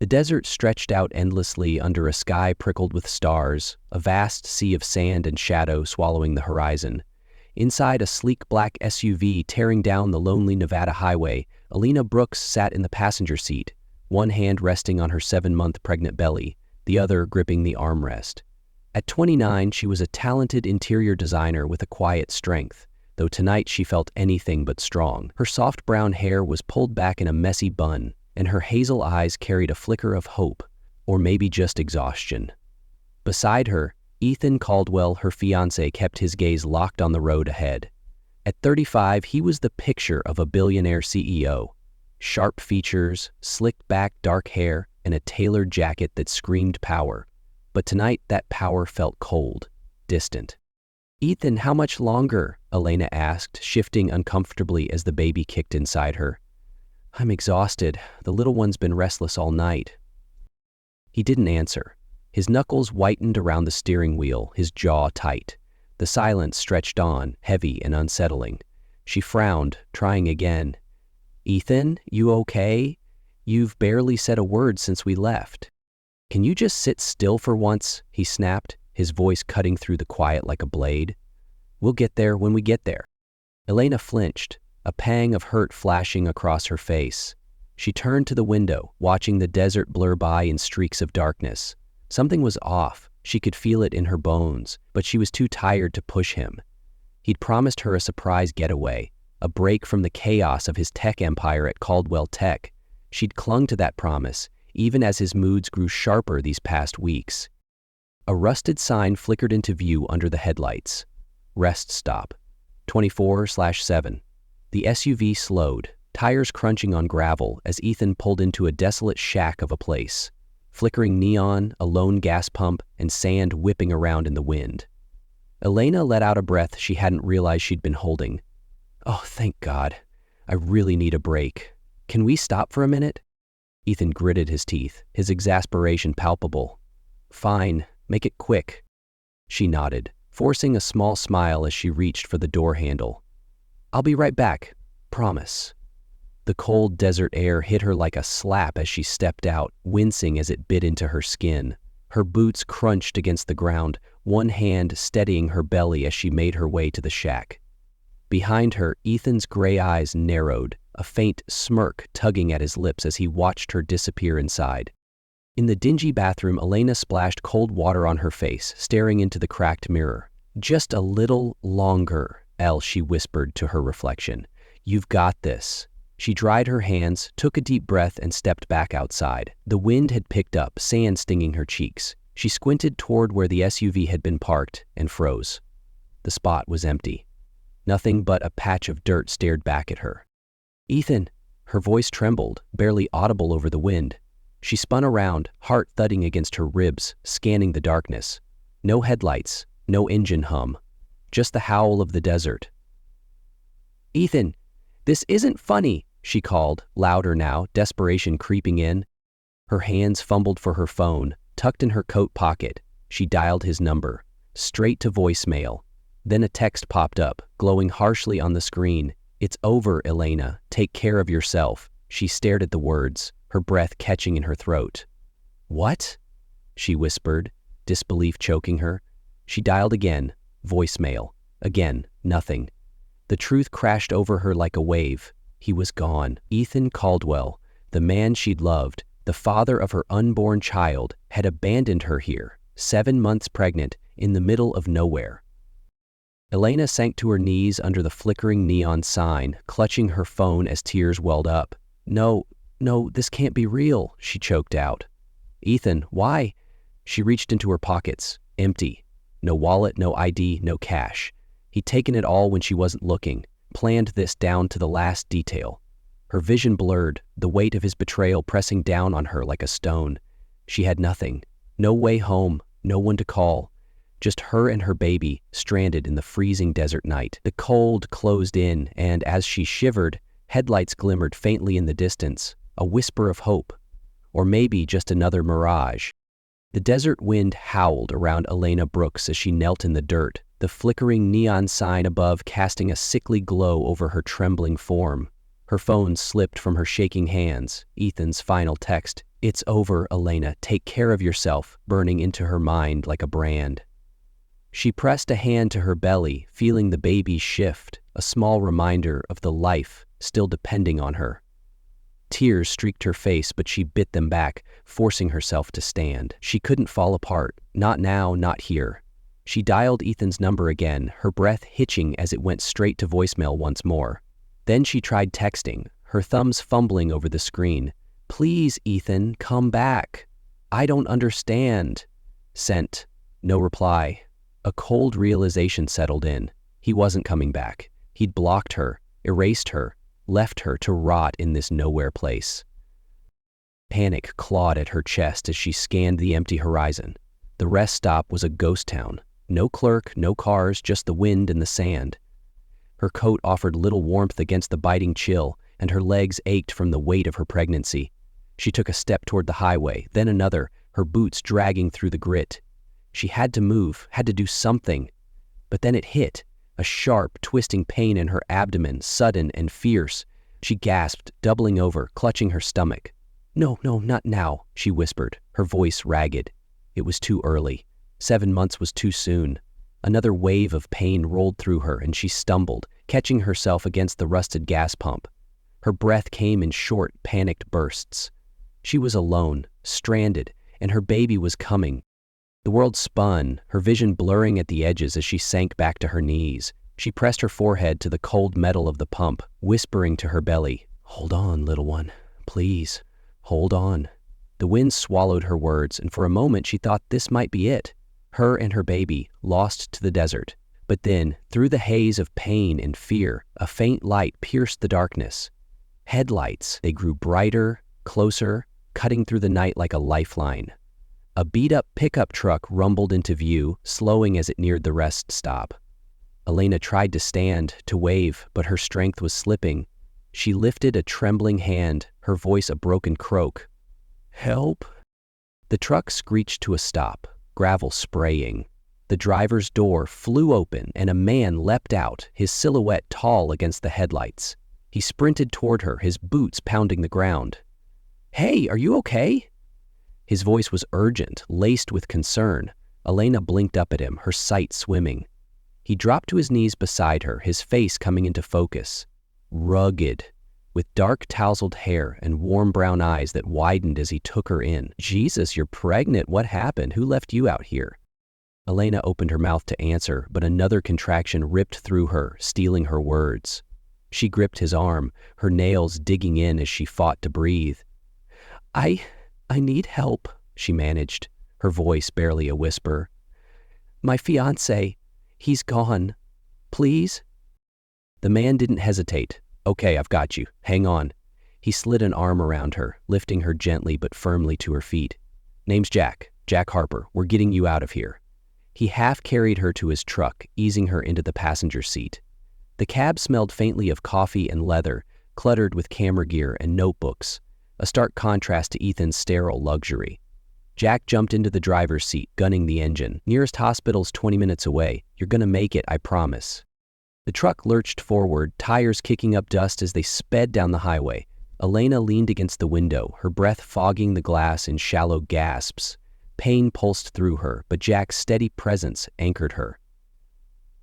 The desert stretched out endlessly under a sky prickled with stars, a vast sea of sand and shadow swallowing the horizon. Inside a sleek black SUV tearing down the lonely Nevada highway, Elena Brooks sat in the passenger seat, one hand resting on her 7-month pregnant belly, the other gripping the armrest. At 29, she was a talented interior designer with a quiet strength, though tonight she felt anything but strong. Her soft brown hair was pulled back in a messy bun, and her hazel eyes carried a flicker of hope, or maybe just exhaustion. Beside her, Ethan Caldwell, her fiancé, kept his gaze locked on the road ahead. At 35, he was the picture of a billionaire CEO. Sharp features, slicked back dark hair, and a tailored jacket that screamed power. But tonight, that power felt cold, distant. "Ethan, how much longer?" Elena asked, shifting uncomfortably as the baby kicked inside her. "I'm exhausted. The little one's been restless all night." He didn't answer. His knuckles whitened around the steering wheel, his jaw tight. The silence stretched on, heavy and unsettling. She frowned, trying again. "Ethan, you okay? You've barely said a word since we left." "Can you just sit still for once?" he snapped, his voice cutting through the quiet like a blade. "We'll get there when we get there." Elena flinched, a pang of hurt flashing across her face. She turned to the window, watching the desert blur by in streaks of darkness. Something was off. She could feel it in her bones, but she was too tired to push him. He'd promised her a surprise getaway, a break from the chaos of his tech empire at Caldwell Tech. She'd clung to that promise, even as his moods grew sharper these past weeks. A rusted sign flickered into view under the headlights. Rest stop. 24/7. The SUV slowed, tires crunching on gravel as Ethan pulled into a desolate shack of a place. Flickering neon, a lone gas pump, and sand whipping around in the wind. Elena let out a breath she hadn't realized she'd been holding. "Oh, thank God. I really need a break. Can we stop for a minute?" Ethan gritted his teeth, his exasperation palpable. "Fine, make it quick." She nodded, forcing a small smile as she reached for the door handle. "I'll be right back. Promise." The cold desert air hit her like a slap as she stepped out, wincing as it bit into her skin. Her boots crunched against the ground, one hand steadying her belly as she made her way to the shack. Behind her, Ethan's gray eyes narrowed, a faint smirk tugging at his lips as he watched her disappear inside. In the dingy bathroom, Elena splashed cold water on her face, staring into the cracked mirror. "Just a little longer, Elle," she whispered to her reflection. "You've got this." She dried her hands, took a deep breath, and stepped back outside. The wind had picked up, sand stinging her cheeks. She squinted toward where the SUV had been parked and froze. The spot was empty. Nothing but a patch of dirt stared back at her. "Ethan!" Her voice trembled, barely audible over the wind. She spun around, heart thudding against her ribs, scanning the darkness. No headlights, no engine hum. Just the howl of the desert. "Ethan! This isn't funny!" she called, louder now, desperation creeping in. Her hands fumbled for her phone, tucked in her coat pocket. She dialed his number, straight to voicemail. Then a text popped up, glowing harshly on the screen. "It's over, Elena. Take care of yourself." She stared at the words, her breath catching in her throat. "What?" she whispered, disbelief choking her. She dialed again, voicemail. Again, nothing. The truth crashed over her like a wave. He was gone. Ethan Caldwell, the man she'd loved, the father of her unborn child, had abandoned her here, 7 months pregnant, in the middle of nowhere. Elena sank to her knees under the flickering neon sign, clutching her phone as tears welled up. No, this can't be real," she choked out. "Ethan, why?" She reached into her pockets, empty. No wallet, no ID, no cash. He'd taken it all when she wasn't looking, planned this down to the last detail. Her vision blurred, the weight of his betrayal pressing down on her like a stone. She had nothing. No way home, no one to call. Just her and her baby, stranded in the freezing desert night. The cold closed in, and as she shivered, headlights glimmered faintly in the distance, a whisper of hope. Or maybe just another mirage. The desert wind howled around Elena Brooks as she knelt in the dirt, the flickering neon sign above casting a sickly glow over her trembling form. Her phone slipped from her shaking hands. Ethan's final text, "It's over, Elena. Take care of yourself," burning into her mind like a brand. She pressed a hand to her belly, feeling the baby shift, a small reminder of the life still depending on her. Tears streaked her face, but she bit them back, forcing herself to stand. She couldn't fall apart. Not now, not here. She dialed Ethan's number again, her breath hitching as it went straight to voicemail once more. Then she tried texting, her thumbs fumbling over the screen. "Please, Ethan, come back. I don't understand." Sent. No reply. A cold realization settled in. He wasn't coming back. He'd blocked her, erased her, left her to rot in this nowhere place. Panic clawed at her chest as she scanned the empty horizon. The rest stop was a ghost town. No clerk, no cars, just the wind and the sand. Her coat offered little warmth against the biting chill, and her legs ached from the weight of her pregnancy. She took a step toward the highway, then another, her boots dragging through the grit. She had to move, had to do something. But then it hit, a sharp, twisting pain in her abdomen, sudden and fierce. She gasped, doubling over, clutching her stomach. "No, not now," she whispered, her voice ragged. It was too early. 7 months was too soon. Another wave of pain rolled through her, and she stumbled, catching herself against the rusted gas pump. Her breath came in short, panicked bursts. She was alone, stranded, and her baby was coming. The world spun, her vision blurring at the edges as she sank back to her knees. She pressed her forehead to the cold metal of the pump, whispering to her belly, "Hold on, little one. Please, hold on." The wind swallowed her words, and for a moment she thought this might be it. Her and her baby, lost to the desert. But then, through the haze of pain and fear, a faint light pierced the darkness. Headlights, they grew brighter, closer, cutting through the night like a lifeline. A beat-up pickup truck rumbled into view, slowing as it neared the rest stop. Elena tried to stand, to wave, but her strength was slipping. She lifted a trembling hand, her voice a broken croak. "Help!" The truck screeched to a stop, gravel spraying. The driver's door flew open and a man leapt out, his silhouette tall against the headlights. He sprinted toward her, his boots pounding the ground. "Hey, are you okay?" His voice was urgent, laced with concern. Elena blinked up at him, her sight swimming. He dropped to his knees beside her, his face coming into focus. Rugged, with dark tousled hair and warm brown eyes that widened as he took her in. "Jesus, you're pregnant. What happened? Who left you out here?" Elena opened her mouth to answer, but another contraction ripped through her, stealing her words. She gripped his arm, her nails digging in as she fought to breathe. I need help," she managed, her voice barely a whisper. "My fiancé, he's gone. Please?" The man didn't hesitate. "Okay, I've got you. Hang on." He slid an arm around her, lifting her gently but firmly to her feet. "Name's Jack Harper. We're getting you out of here." He half carried her to his truck, easing her into the passenger seat. The cab smelled faintly of coffee and leather, cluttered with camera gear and notebooks, a stark contrast to Ethan's sterile luxury. Jack jumped into the driver's seat, gunning the engine. "Nearest hospital's 20 minutes away. You're gonna make it, I promise." The truck lurched forward, tires kicking up dust as they sped down the highway. Elena leaned against the window, her breath fogging the glass in shallow gasps. Pain pulsed through her, but Jack's steady presence anchored her.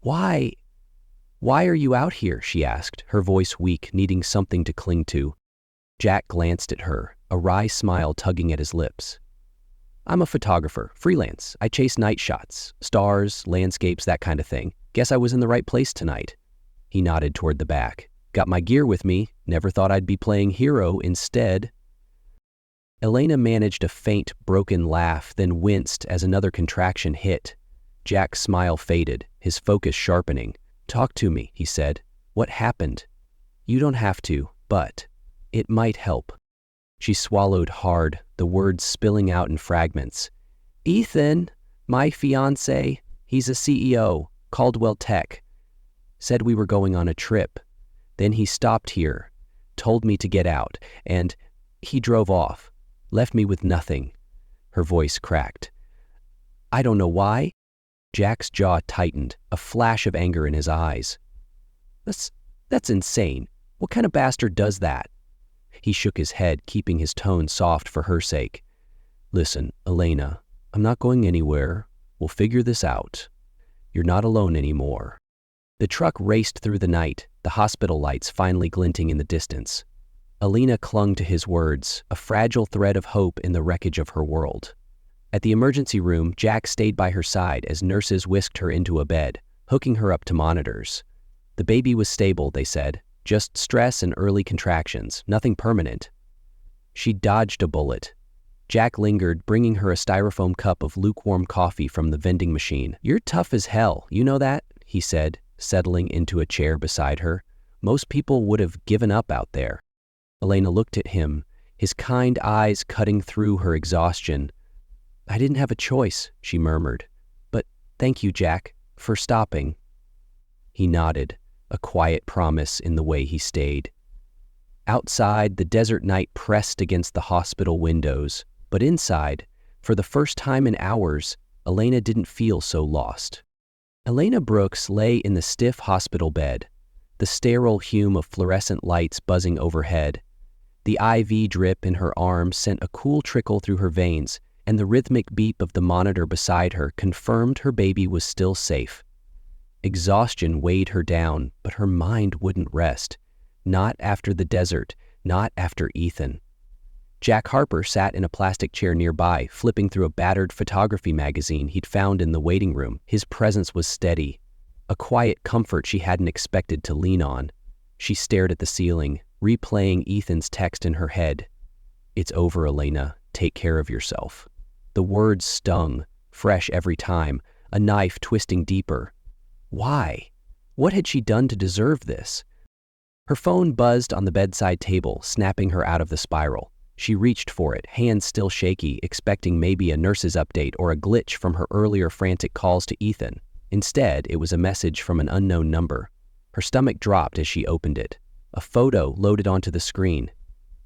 Why are you out here?" she asked, her voice weak, needing something to cling to. Jack glanced at her, a wry smile tugging at his lips. "I'm a photographer, freelance. I chase night shots, stars, landscapes, that kind of thing. Guess I was in the right place tonight." He nodded toward the back. "Got my gear with me. Never thought I'd be playing hero instead." Elena managed a faint, broken laugh, then winced as another contraction hit. Jack's smile faded, his focus sharpening. "Talk to me," he said. "What happened?" "You don't have to, but it might help." She swallowed hard, the words spilling out in fragments. "Ethan, my fiancé, he's a CEO, Caldwell Tech. Said we were going on a trip. Then he stopped here, told me to get out, and he drove off, left me with nothing." Her voice cracked. "I don't know why." Jack's jaw tightened, a flash of anger in his eyes. That's insane. What kind of bastard does that?" He shook his head, keeping his tone soft for her sake. "Listen, Elena, I'm not going anywhere. We'll figure this out. You're not alone anymore." The truck raced through the night, the hospital lights finally glinting in the distance. Elena clung to his words, a fragile thread of hope in the wreckage of her world. At the emergency room, Jack stayed by her side as nurses whisked her into a bed, hooking her up to monitors. The baby was stable, they said, just stress and early contractions, nothing permanent. She dodged a bullet. Jack lingered, bringing her a styrofoam cup of lukewarm coffee from the vending machine. "You're tough as hell, you know that?" he said, settling into a chair beside her. "Most people would have given up out there." Elena looked at him, his kind eyes cutting through her exhaustion. "I didn't have a choice," she murmured. "But thank you, Jack, for stopping." He nodded, a quiet promise in the way he stayed. Outside, the desert night pressed against the hospital windows, but inside, for the first time in hours, Elena didn't feel so lost. Elena Brooks lay in the stiff hospital bed, the sterile hume of fluorescent lights buzzing overhead. The IV drip in her arm sent a cool trickle through her veins, and the rhythmic beep of the monitor beside her confirmed her baby was still safe. Exhaustion weighed her down, but her mind wouldn't rest. Not after the desert, not after Ethan. Jack Harper sat in a plastic chair nearby, flipping through a battered photography magazine he'd found in the waiting room. His presence was steady, a quiet comfort she hadn't expected to lean on. She stared at the ceiling, replaying Ethan's text in her head. "It's over, Elena. Take care of yourself." The words stung, fresh every time, a knife twisting deeper. Why? What had she done to deserve this? Her phone buzzed on the bedside table, snapping her out of the spiral. She reached for it, hands still shaky, expecting maybe a nurse's update or a glitch from her earlier frantic calls to Ethan. Instead, it was a message from an unknown number. Her stomach dropped as she opened it. A photo loaded onto the screen.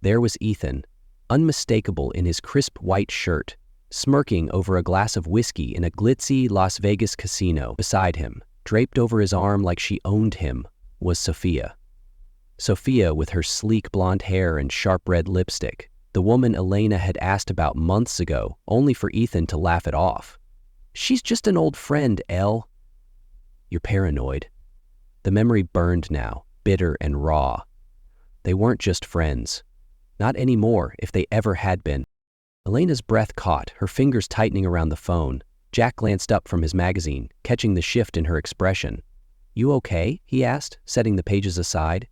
There was Ethan, unmistakable in his crisp white shirt, smirking over a glass of whiskey in a glitzy Las Vegas casino. Beside him, draped over his arm like she owned him, was Sophia. Sophia with her sleek blonde hair and sharp red lipstick, the woman Elena had asked about months ago, only for Ethan to laugh it off. "She's just an old friend, Elle." "You're paranoid." The memory burned now, bitter and raw. They weren't just friends. Not anymore, if they ever had been. Elena's breath caught, her fingers tightening around the phone. Jack glanced up from his magazine, catching the shift in her expression. "You okay?" he asked, setting the pages aside.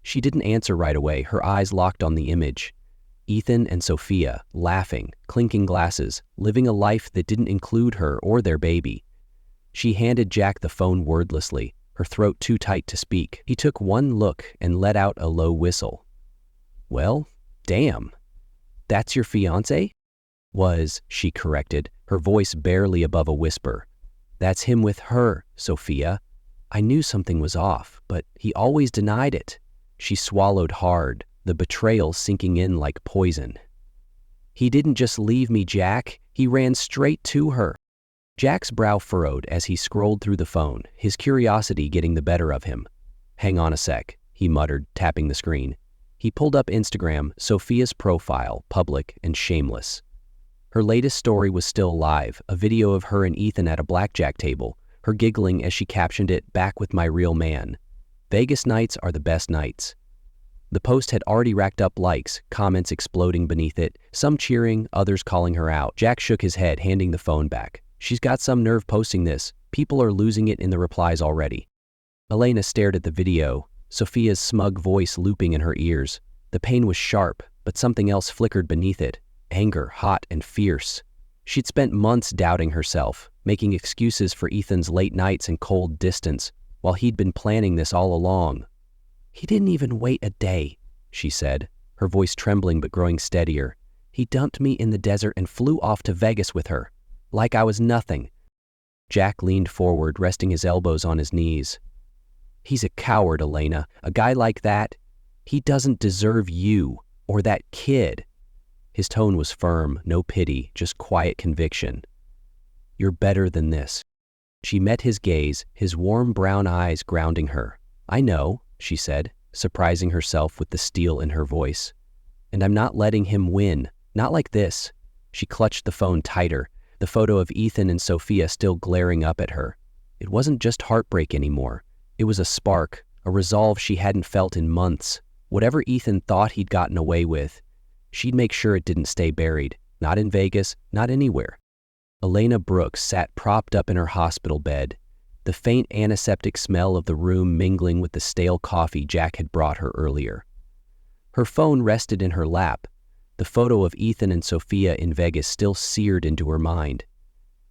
She didn't answer right away, her eyes locked on the image. Ethan and Sophia, laughing, clinking glasses, living a life that didn't include her or their baby. She handed Jack the phone wordlessly, her throat too tight to speak. He took one look and let out a low whistle. "Well, damn. That's your fiancé?" She corrected, her voice barely above a whisper. "That's him with her, Sophia. I knew something was off, but he always denied it." She swallowed hard, the betrayal sinking in like poison. "He didn't just leave me, Jack. He ran straight to her." Jack's brow furrowed as he scrolled through the phone, his curiosity getting the better of him. "Hang on a sec," he muttered, tapping the screen. He pulled up Instagram, Sophia's profile, public and shameless. Her latest story was still live, a video of her and Ethan at a blackjack table, her giggling as she captioned it, "Back with my real man. Vegas nights are the best nights." The post had already racked up likes, comments exploding beneath it, some cheering, others calling her out. Jack shook his head, handing the phone back. "She's got some nerve posting this. People are losing it in the replies already." Elena stared at the video, Sophia's smug voice looping in her ears. The pain was sharp, but something else flickered beneath it, anger, hot and fierce. She'd spent months doubting herself, making excuses for Ethan's late nights and cold distance, while he'd been planning this all along. "He didn't even wait a day," she said, her voice trembling but growing steadier. "He dumped me in the desert and flew off to Vegas with her, like I was nothing." Jack leaned forward, resting his elbows on his knees. "He's a coward, Elena. A guy like that, he doesn't deserve you, or that kid." His tone was firm, no pity, just quiet conviction. "You're better than this." She met his gaze, his warm brown eyes grounding her. "I know," she said, surprising herself with the steel in her voice. And I'm not letting him win. Not like this. She clutched the phone tighter, the photo of Ethan and Sophia still glaring up at her. It wasn't just heartbreak anymore. It was a spark, a resolve she hadn't felt in months. Whatever Ethan thought he'd gotten away with, she'd make sure it didn't stay buried. Not in Vegas, not anywhere. Elena Brooks sat propped up in her hospital bed, the faint antiseptic smell of the room mingling with the stale coffee Jack had brought her earlier. Her phone rested in her lap, the photo of Ethan and Sophia in Vegas still seared into her mind.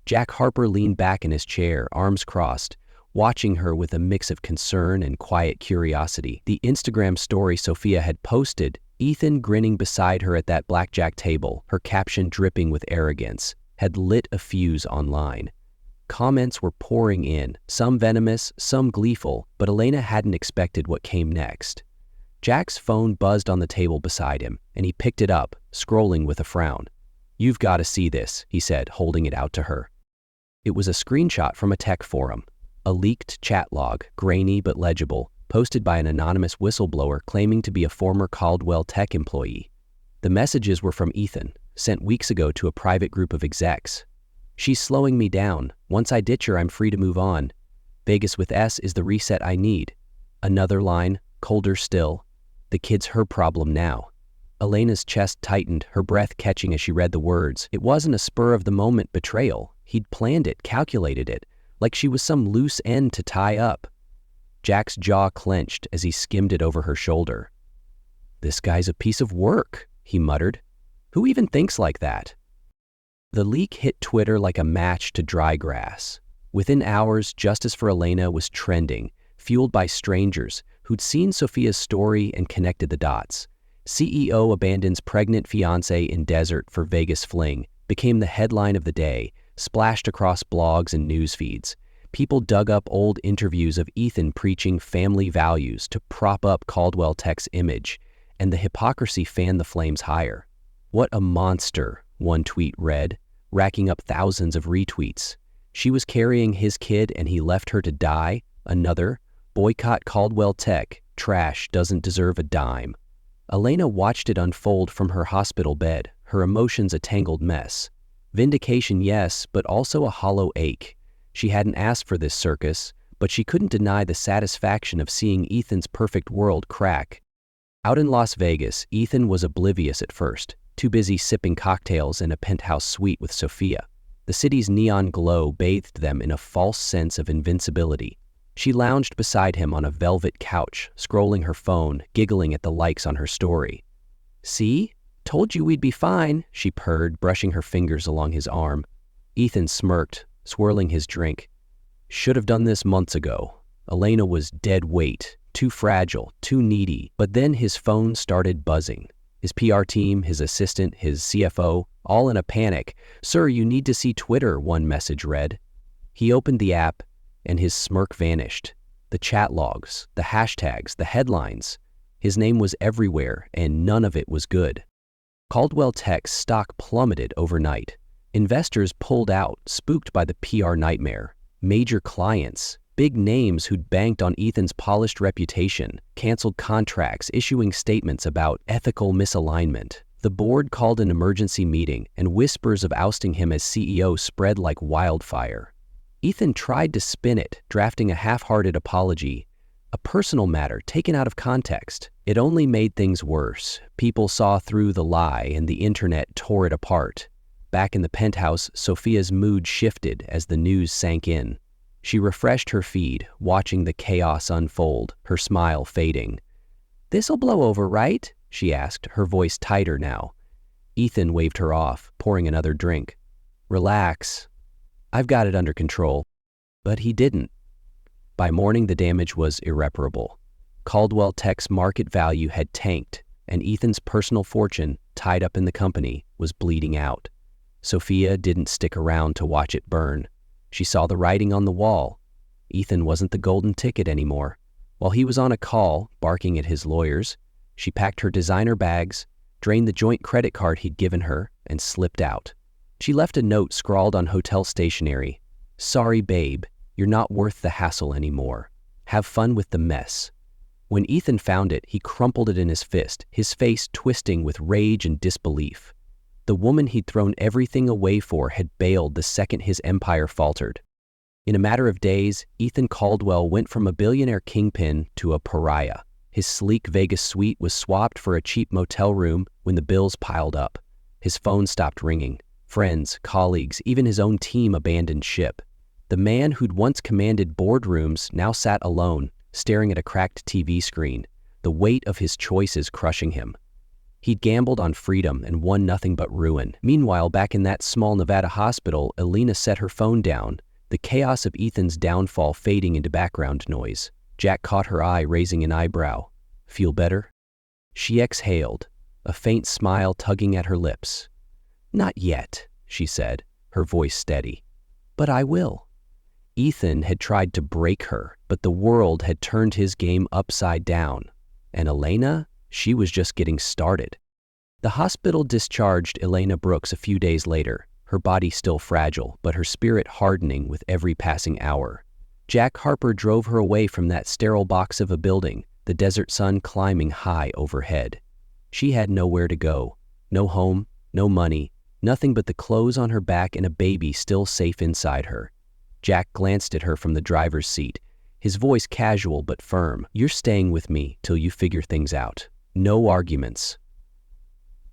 Jack Harper leaned back in his chair, arms crossed, watching her with a mix of concern and quiet curiosity. The Instagram story Sophia had posted, Ethan grinning beside her at that blackjack table, her caption dripping with arrogance, had lit a fuse online. Comments were pouring in, some venomous, some gleeful, but Elena hadn't expected what came next. Jack's phone buzzed on the table beside him, and he picked it up, scrolling with a frown. "You've got to see this," he said, holding it out to her. It was a screenshot from a tech forum, a leaked chat log, grainy but legible, posted by an anonymous whistleblower claiming to be a former Caldwell tech employee. The messages were from Ethan, sent weeks ago to a private group of execs. "She's slowing me down. Once I ditch her, I'm free to move on. Vegas with S is the reset I need." Another line, colder still. "The kid's her problem now." Elena's chest tightened, her breath catching as she read the words. It wasn't a spur-of-the-moment betrayal. He'd planned it, calculated it, like she was some loose end to tie up. Jack's jaw clenched as he skimmed it over her shoulder. "This guy's a piece of work," he muttered. "Who even thinks like that?" The leak hit Twitter like a match to dry grass. Within hours, justice for Elena was trending, fueled by strangers who'd seen Sophia's story and connected the dots. CEO abandons pregnant fiancé in desert for Vegas fling became the headline of the day, splashed across blogs and news feeds. People dug up old interviews of Ethan preaching family values to prop up Caldwell Tech's image, and the hypocrisy fanned the flames higher. "What a monster," one tweet read, racking up thousands of retweets. "She was carrying his kid and he left her to die." Another, "Boycott Caldwell Tech, trash doesn't deserve a dime." Elena watched it unfold from her hospital bed, her emotions a tangled mess. Vindication, yes, but also a hollow ache. She hadn't asked for this circus, but she couldn't deny the satisfaction of seeing Ethan's perfect world crack. Out in Las Vegas, Ethan was oblivious at first, too busy sipping cocktails in a penthouse suite with Sophia. The city's neon glow bathed them in a false sense of invincibility. She lounged beside him on a velvet couch, scrolling her phone, giggling at the likes on her story. "See? Told you we'd be fine," she purred, brushing her fingers along his arm. Ethan smirked, swirling his drink. "Should have done this months ago." Elena was dead weight, too fragile, too needy, but then his phone started buzzing. His PR team, his assistant, his CFO, all in a panic. "Sir, you need to see Twitter," one message read. He opened the app, and his smirk vanished. The chat logs, the hashtags, the headlines. His name was everywhere, and none of it was good. Caldwell Tech's stock plummeted overnight. Investors pulled out, spooked by the PR nightmare. Major clients, big names who'd banked on Ethan's polished reputation, canceled contracts, issuing statements about ethical misalignment. The board called an emergency meeting, and whispers of ousting him as CEO spread like wildfire. Ethan tried to spin it, drafting a half-hearted apology, a personal matter taken out of context. It only made things worse. People saw through the lie, and the internet tore it apart. Back in the penthouse, Sophia's mood shifted as the news sank in. She refreshed her feed, watching the chaos unfold, her smile fading. "This'll blow over, right?" she asked, her voice tighter now. Ethan waved her off, pouring another drink. "Relax. I've got it under control." But he didn't. By morning, the damage was irreparable. Caldwell Tech's market value had tanked, and Ethan's personal fortune, tied up in the company, was bleeding out. Sophia didn't stick around to watch it burn. She saw the writing on the wall. Ethan wasn't the golden ticket anymore. While he was on a call, barking at his lawyers, she packed her designer bags, drained the joint credit card he'd given her, and slipped out. She left a note scrawled on hotel stationery. "Sorry, babe, you're not worth the hassle anymore. Have fun with the mess." When Ethan found it, he crumpled it in his fist, his face twisting with rage and disbelief. The woman he'd thrown everything away for had bailed the second his empire faltered. In a matter of days, Ethan Caldwell went from a billionaire kingpin to a pariah. His sleek Vegas suite was swapped for a cheap motel room when the bills piled up. His phone stopped ringing. Friends, colleagues, even his own team abandoned ship. The man who'd once commanded boardrooms now sat alone, staring at a cracked TV screen, the weight of his choices crushing him. He'd gambled on freedom and won nothing but ruin. Meanwhile, back in that small Nevada hospital, Elena set her phone down, the chaos of Ethan's downfall fading into background noise. Jack caught her eye, raising an eyebrow. "Feel better?" She exhaled, a faint smile tugging at her lips. "Not yet," she said, her voice steady. "But I will." Ethan had tried to break her, but the world had turned his game upside down. And Elena? She was just getting started. The hospital discharged Elena Brooks a few days later, her body still fragile, but her spirit hardening with every passing hour. Jack Harper drove her away from that sterile box of a building, the desert sun climbing high overhead. She had nowhere to go, no home, no money, nothing but the clothes on her back and a baby still safe inside her. Jack glanced at her from the driver's seat, his voice casual but firm. "You're staying with me till you figure things out. No arguments."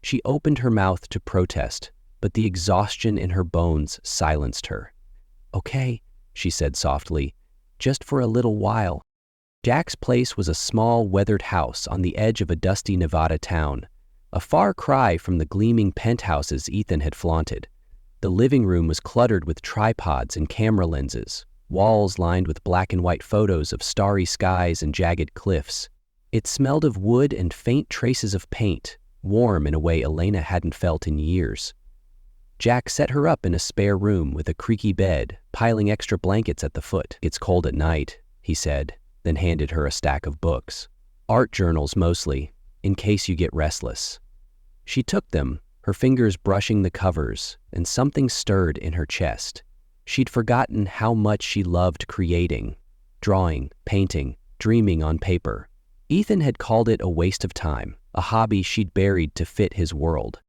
She opened her mouth to protest, but the exhaustion in her bones silenced her. "Okay," she said softly, "just for a little while." Jack's place was a small, weathered house on the edge of a dusty Nevada town, a far cry from the gleaming penthouses Ethan had flaunted. The living room was cluttered with tripods and camera lenses, walls lined with black and white photos of starry skies and jagged cliffs. It smelled of wood and faint traces of paint, warm in a way Elena hadn't felt in years. Jack set her up in a spare room with a creaky bed, piling extra blankets at the foot. "It's cold at night," he said, then handed her a stack of books. "Art journals mostly, in case you get restless." She took them, her fingers brushing the covers, and something stirred in her chest. She'd forgotten how much she loved creating, drawing, painting, dreaming on paper. Ethan had called it a waste of time, a hobby she'd buried to fit his world.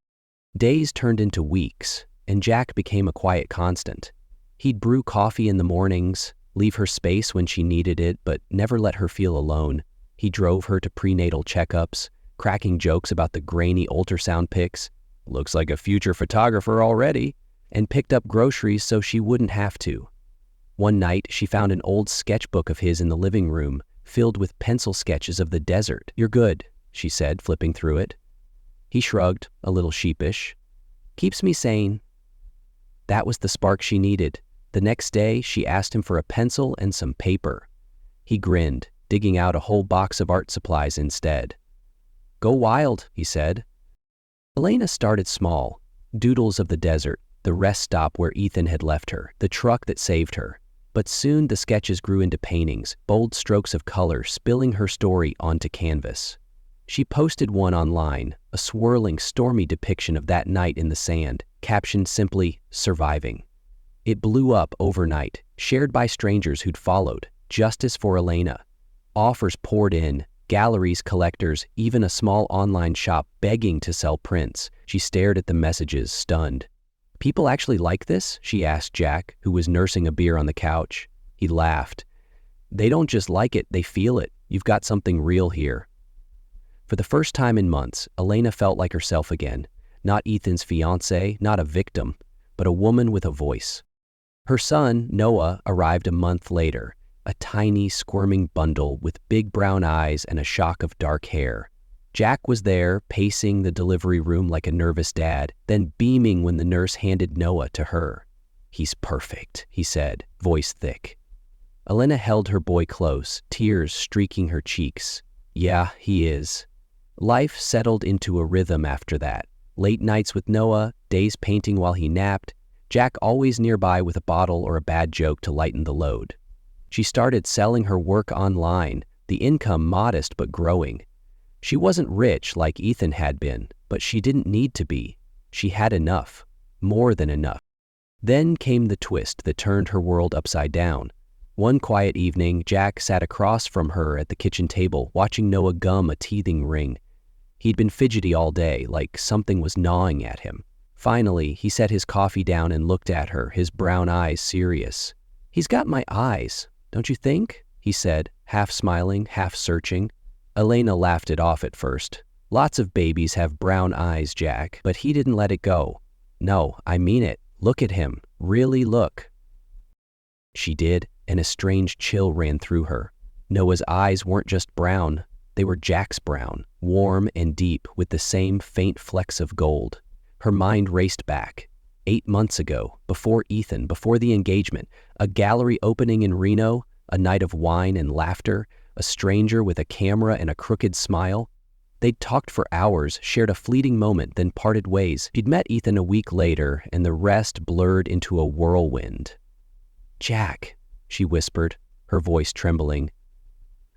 Days turned into weeks, and Jack became a quiet constant. He'd brew coffee in the mornings, leave her space when she needed it, but never let her feel alone. He drove her to prenatal checkups, cracking jokes about the grainy ultrasound pics, "Looks like a future photographer already," and picked up groceries so she wouldn't have to. One night, she found an old sketchbook of his in the living room, filled with pencil sketches of the desert. "You're good," she said, flipping through it. He shrugged, a little sheepish. "Keeps me sane." That was the spark she needed. The next day, she asked him for a pencil and some paper. He grinned, digging out a whole box of art supplies instead. "Go wild," he said. Elena started small, doodles of the desert, the rest stop where Ethan had left her, the truck that saved her. But soon the sketches grew into paintings, bold strokes of color spilling her story onto canvas. She posted one online, a swirling, stormy depiction of that night in the sand, captioned simply, "Surviving." It blew up overnight, shared by strangers who'd followed, justice for Elena. Offers poured in, galleries, collectors, even a small online shop begging to sell prints. She stared at the messages, stunned. "People actually like this?" she asked Jack, who was nursing a beer on the couch. He laughed. "They don't just like it, they feel it. You've got something real here." For the first time in months, Elena felt like herself again. Not Ethan's fiancée, not a victim, but a woman with a voice. Her son, Noah, arrived a month later, a tiny, squirming bundle with big brown eyes and a shock of dark hair. Jack was there, pacing the delivery room like a nervous dad, then beaming when the nurse handed Noah to her. "He's perfect," he said, voice thick. Elena held her boy close, tears streaking her cheeks. "Yeah, he is." Life settled into a rhythm after that. Late nights with Noah, days painting while he napped, Jack always nearby with a bottle or a bad joke to lighten the load. She started selling her work online, the income modest but growing. She wasn't rich like Ethan had been, but she didn't need to be. She had enough, more than enough. Then came the twist that turned her world upside down. One quiet evening, Jack sat across from her at the kitchen table, watching Noah gum a teething ring. He'd been fidgety all day, like something was gnawing at him. Finally, he set his coffee down and looked at her, his brown eyes serious. "He's got my eyes, don't you think?" he said, half smiling, half searching. Elena laughed it off at first. "Lots of babies have brown eyes, Jack," but he didn't let it go. "No, I mean it. Look at him. Really look." She did, and a strange chill ran through her. Noah's eyes weren't just brown, they were Jack's brown, warm and deep with the same faint flecks of gold. Her mind raced back. 8 months ago, before Ethan, before the engagement, a gallery opening in Reno, a night of wine and laughter, a stranger with a camera and a crooked smile. They'd talked for hours, shared a fleeting moment, then parted ways. She'd met Ethan a week later, and the rest blurred into a whirlwind. "Jack," she whispered, her voice trembling.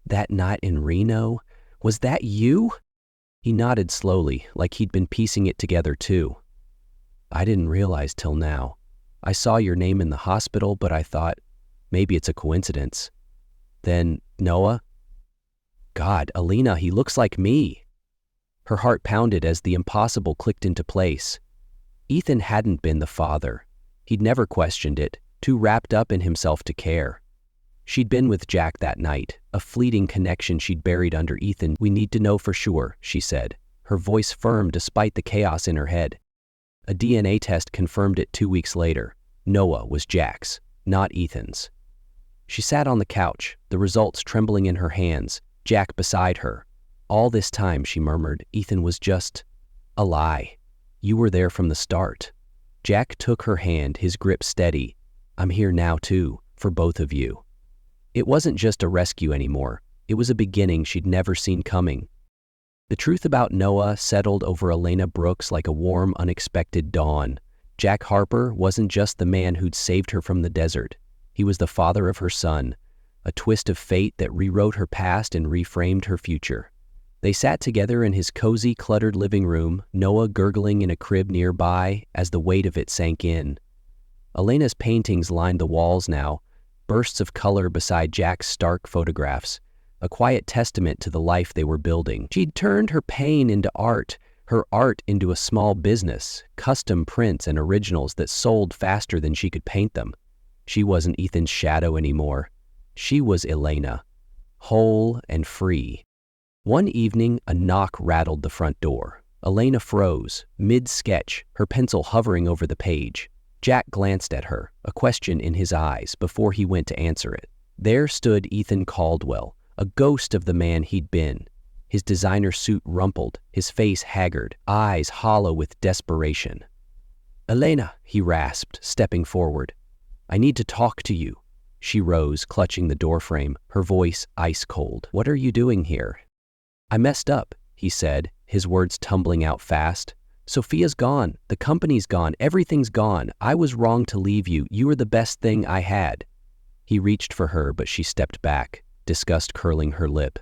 "That night in Reno, was that you?" He nodded slowly, like he'd been piecing it together too. "I didn't realize till now. I saw your name in the hospital, but I thought, maybe it's a coincidence. Then, Noah? God, Elena, he looks like me." Her heart pounded as the impossible clicked into place. Ethan hadn't been the father. He'd never questioned it, too wrapped up in himself to care. She'd been with Jack that night, a fleeting connection she'd buried under Ethan. "We need to know for sure," she said, her voice firm despite the chaos in her head. A DNA test confirmed it 2 weeks later. Noah was Jack's, not Ethan's. She sat on the couch, the results trembling in her hands, Jack beside her. "All this time," she murmured, "Ethan was just a lie. You were there from the start." Jack took her hand, his grip steady. "I'm here now too, for both of you." It wasn't just a rescue anymore. It was a beginning she'd never seen coming. The truth about Noah settled over Elena Brooks like a warm, unexpected dawn. Jack Harper wasn't just the man who'd saved her from the desert. He was the father of her son, a twist of fate that rewrote her past and reframed her future. They sat together in his cozy, cluttered living room, Noah gurgling in a crib nearby as the weight of it sank in. Elena's paintings lined the walls now, bursts of color beside Jack's stark photographs, a quiet testament to the life they were building. She'd turned her pain into art, her art into a small business, custom prints and originals that sold faster than she could paint them. She wasn't Ethan's shadow anymore. She was Elena, whole and free. One evening, a knock rattled the front door. Elena froze, mid-sketch, her pencil hovering over the page. Jack glanced at her, a question in his eyes, before he went to answer it. There stood Ethan Caldwell, a ghost of the man he'd been. His designer suit rumpled, his face haggard, eyes hollow with desperation. "Elena," he rasped, stepping forward. "I need to talk to you." She rose, clutching the doorframe, her voice ice cold. "What are you doing here?" "I messed up," he said, his words tumbling out fast. "Sophia's gone, the company's gone, everything's gone. I was wrong to leave you. You were the best thing I had." He reached for her, but she stepped back, disgust curling her lip.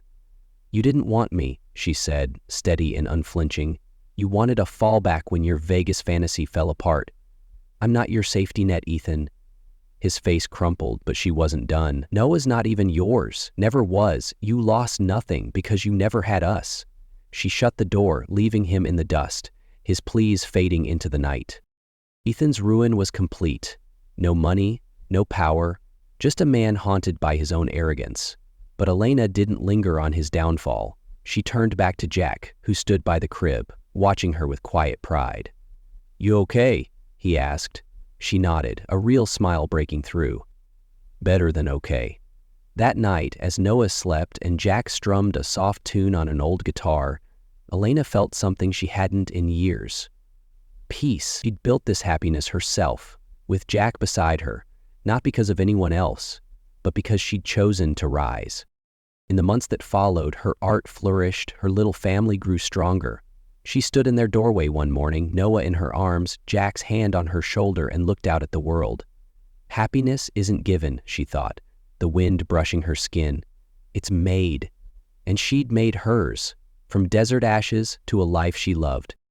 "You didn't want me," she said, steady and unflinching. "You wanted a fallback when your Vegas fantasy fell apart. I'm not your safety net, Ethan." His face crumpled, but she wasn't done. "Noah's not even yours, never was. You lost nothing because you never had us." She shut the door, leaving him in the dust, his pleas fading into the night. Ethan's ruin was complete. No money, no power, just a man haunted by his own arrogance. But Elena didn't linger on his downfall. She turned back to Jack, who stood by the crib, watching her with quiet pride. "You okay?" he asked. She nodded, a real smile breaking through. "Better than okay." That night, as Noah slept and Jack strummed a soft tune on an old guitar, Elena felt something she hadn't in years. Peace. She'd built this happiness herself, with Jack beside her, not because of anyone else, but because she'd chosen to rise. In the months that followed, her art flourished, her little family grew stronger. She stood in their doorway one morning, Noah in her arms, Jack's hand on her shoulder, and looked out at the world. Happiness isn't given, she thought, the wind brushing her skin. It's made. And she'd made hers, from desert ashes to a life she loved.